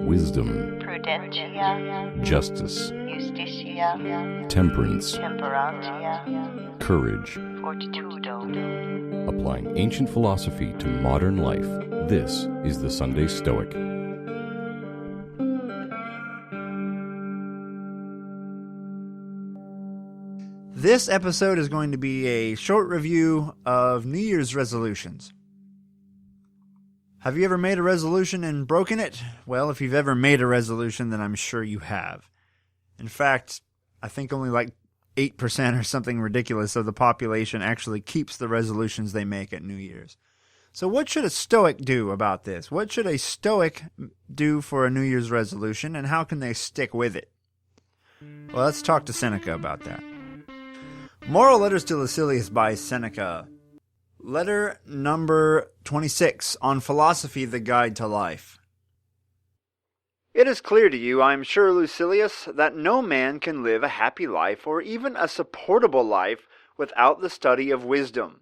wisdom, prudentia, justice, justitia, temperance, temperantia, courage. fortitudo. Applying ancient philosophy to modern life, this is the Sunday Stoic. This episode is going to be a short review of New Year's resolutions. Have you ever made a resolution and broken it? Well, if you've ever made a resolution, then I'm sure you have. In fact, I think only like 8% or something ridiculous of the population actually keeps the resolutions they make at New Year's. So what should a Stoic do about this? What should a Stoic do for a New Year's resolution, and how can they stick with it? Well, let's talk to Seneca about that. Moral Letters to Lucilius by Seneca. Letter number 26, on Philosophy, the Guide to Life. It is clear to you, I am sure, Lucilius, that no man can live a happy life or even a supportable life without the study of wisdom.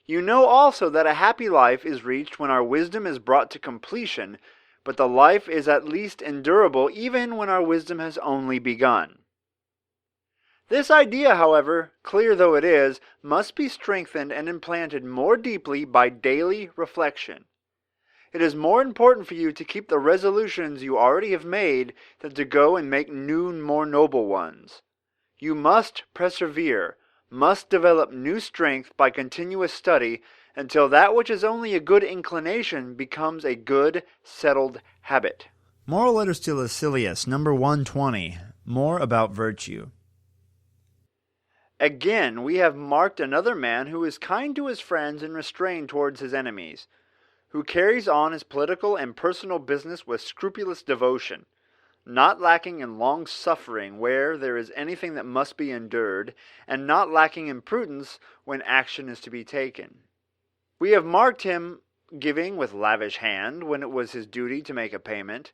You know also that a happy life is reached when our wisdom is brought to completion, but the life is at least endurable even when our wisdom has only begun. This idea, however, clear though it is, must be strengthened and implanted more deeply by daily reflection. It is more important for you to keep the resolutions you already have made than to go and make new, more noble ones. You must persevere, must develop new strength by continuous study until that which is only a good inclination becomes a good, settled habit. Moral Letters to Lucilius, number 120, more about virtue. Again, we have marked another man who is kind to his friends and restrained towards his enemies, who carries on his political and personal business with scrupulous devotion, not lacking in long suffering where there is anything that must be endured, and not lacking in prudence when action is to be taken. We have marked him giving with lavish hand when it was his duty to make a payment,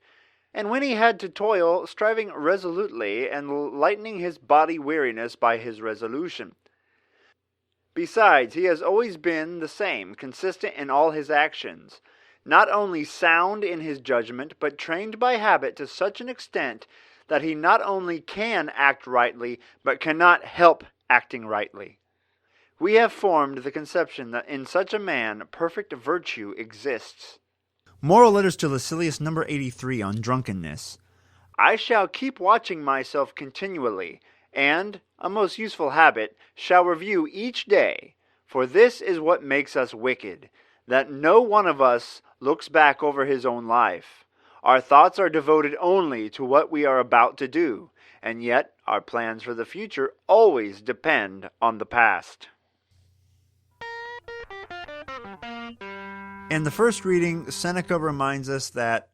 and when he had to toil, striving resolutely and lightening his body weariness by his resolution. Besides, he has always been the same, consistent in all his actions, not only sound in his judgment, but trained by habit to such an extent that he not only can act rightly, but cannot help acting rightly. We have formed the conception that in such a man perfect virtue exists. Moral Letters to Lucilius, number 83, on drunkenness. I shall keep watching myself continually, and, a most useful habit, shall review each day, for this is what makes us wicked, that no one of us looks back over his own life. Our thoughts are devoted only to what we are about to do, and yet our plans for the future always depend on the past. In the first reading, Seneca reminds us that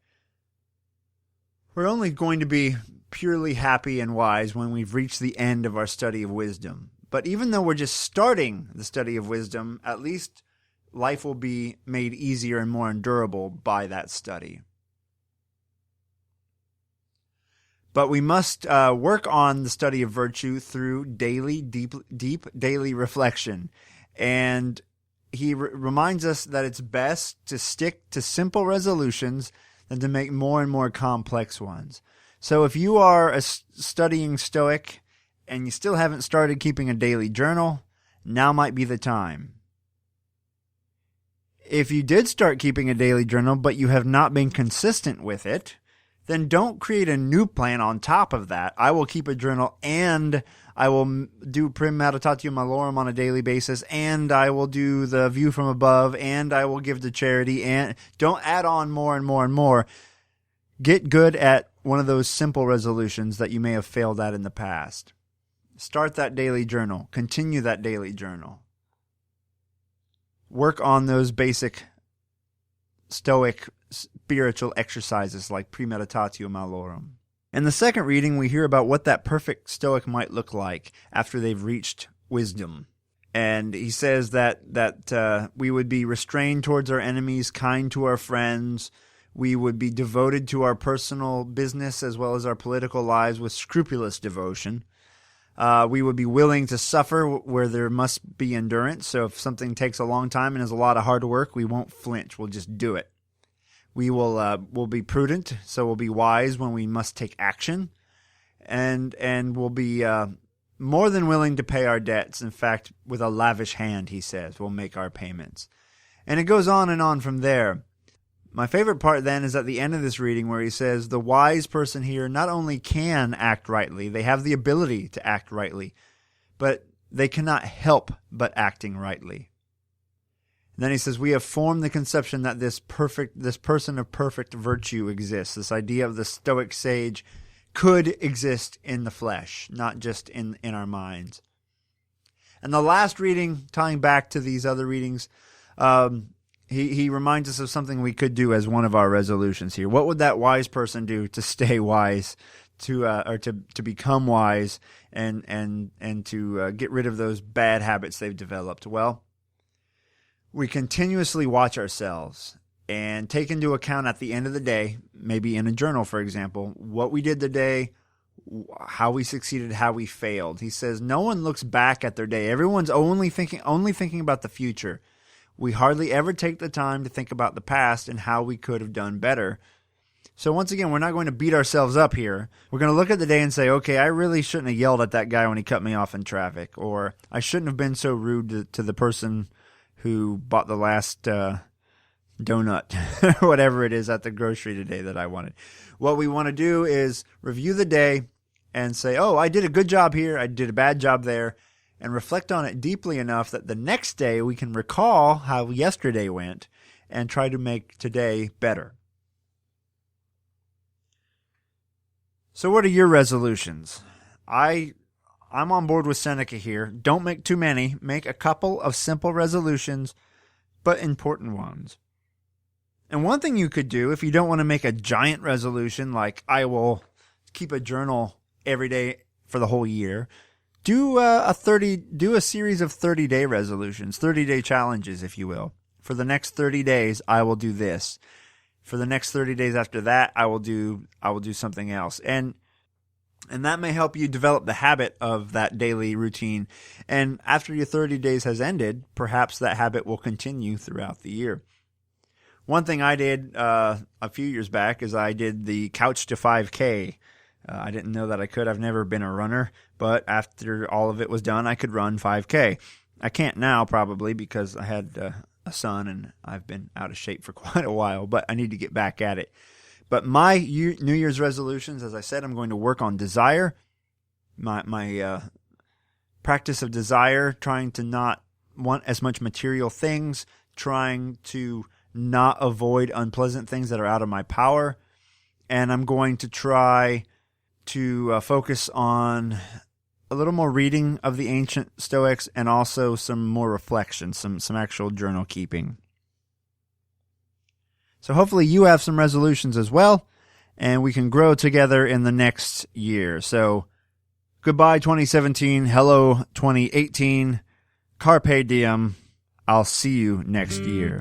we're only going to be purely happy and wise when we've reached the end of our study of wisdom. But even though we're just starting the study of wisdom, at least life will be made easier and more endurable by that study. But we must work on the study of virtue through deep daily reflection. And he reminds us that it's best to stick to simple resolutions than to make more and more complex ones. So if you are a studying Stoic and you still haven't started keeping a daily journal, now might be the time. If you did start keeping a daily journal but you have not been consistent with it, then don't create a new plan on top of that. I will keep a journal and I will do Prim Meditatio Malorum on a daily basis, and I will do the View from Above, and I will give to charity, and don't add on more and more and more. Get good at one of those simple resolutions that you may have failed at in the past. Start that daily journal. Continue that daily journal. Work on those basic Stoic spiritual exercises like Premeditatio Malorum. In the second reading, we hear about what that perfect Stoic might look like after they've reached wisdom. And he says that we would be restrained towards our enemies, kind to our friends. We would be devoted to our personal business as well as our political lives with scrupulous devotion. We would be willing to suffer where there must be endurance. So if something takes a long time and is a lot of hard work, we won't flinch. We'll just do it. We'll be prudent, so we'll be wise when we must take action, and we'll be more than willing to pay our debts. In fact, with a lavish hand, he says, we'll make our payments. And it goes on and on from there. My favorite part then is at the end of this reading where he says the wise person here not only can act rightly, they have the ability to act rightly, but they cannot help but acting rightly. And then he says, we have formed the conception that this person of perfect virtue exists. This idea of the Stoic sage could exist in the flesh, not just in our minds. And the last reading, tying back to these other readings, he reminds us of something we could do as one of our resolutions here. What would that wise person do to stay wise, to become wise, and to get rid of those bad habits they've developed? Well, we continuously watch ourselves and take into account at the end of the day, maybe in a journal, for example, what we did today, how we succeeded, how we failed. He says no one looks back at their day. Everyone's only thinking about the future. We hardly ever take the time to think about the past and how we could have done better. So once again, we're not going to beat ourselves up here. We're going to look at the day and say, okay, I really shouldn't have yelled at that guy when he cut me off in traffic, or I shouldn't have been so rude to the person who bought the last donut, or whatever it is at the grocery today that I wanted. What we want to do is review the day and say, oh, I did a good job here, I did a bad job there, and reflect on it deeply enough that the next day we can recall how yesterday went and try to make today better. So what are your resolutions? I'm on board with Seneca here. Don't make too many. Make a couple of simple resolutions, but important ones. And one thing you could do if you don't want to make a giant resolution, like I will keep a journal every day for the whole year, do a series of 30-day resolutions, 30-day challenges, if you will. For the next 30 days, I will do this. For the next 30 days after that, I will do something else. And that may help you develop the habit of that daily routine. And after your 30 days has ended, perhaps that habit will continue throughout the year. One thing I did a few years back is I did the Couch to 5K. I didn't know that I could. I've never been a runner, but after all of it was done, I could run 5K. I can't now probably because I had a son and I've been out of shape for quite a while, but I need to get back at it. But my New Year's resolutions, as I said, I'm going to work on desire, my practice of desire, trying to not want as much material things, trying to not avoid unpleasant things that are out of my power. And I'm going to try to focus on a little more reading of the ancient Stoics and also some more reflection, some actual journal keeping. So hopefully you have some resolutions as well, and we can grow together in the next year. So goodbye 2017, hello 2018, carpe diem. I'll see you next year.